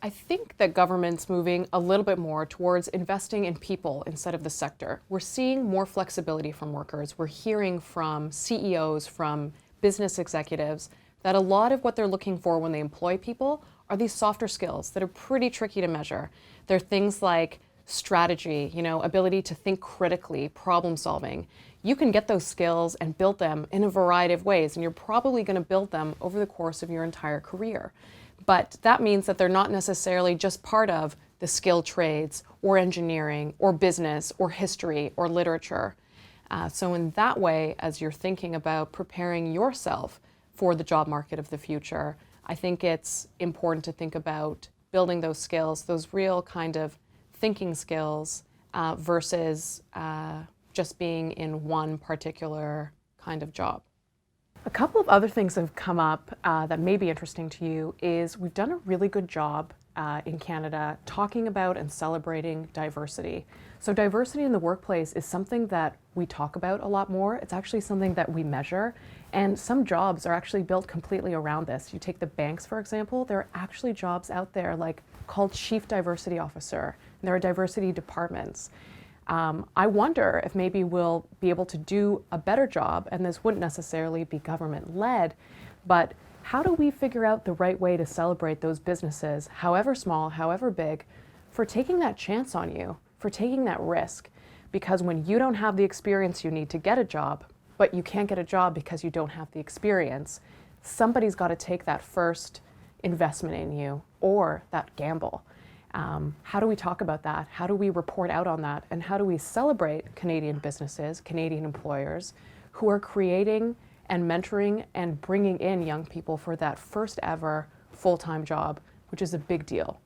I think that government's moving a little bit more towards investing in people instead of the sector. We're seeing more flexibility from workers. We're hearing from CEOs, from business executives, that a lot of what they're looking for when they employ people are these softer skills that are pretty tricky to measure. They're things like strategy, ability to think critically, problem solving. You can get those skills and build them in a variety of ways, and you're probably going to build them over the course of your entire career. But that means that they're not necessarily just part of the skilled trades or engineering or business or history or literature. So in that way, as you're thinking about preparing yourself for the job market of the future, I think it's important to think about building those skills, those real kind of thinking skills versus just being in one particular kind of job. A couple of other things that have come up that may be interesting to you is we've done a really good job in Canada talking about and celebrating diversity. So diversity in the workplace is something that we talk about a lot more. It's actually something that we measure, and some jobs are actually built completely around this. You take the banks, for example, there are actually jobs out there like called Chief Diversity Officer, and there are diversity departments. I wonder if maybe we'll be able to do a better job, and this wouldn't necessarily be government-led, but how do we figure out the right way to celebrate those businesses, however small, however big, for taking that chance on you, for taking that risk? Because when you don't have the experience you need to get a job, but you can't get a job because you don't have the experience, somebody's got to take that first investment in you or that gamble. How do we talk about that? How do we report out on that? And how do we celebrate Canadian businesses, Canadian employers who are creating and mentoring and bringing in young people for that first ever full-time job, which is a big deal.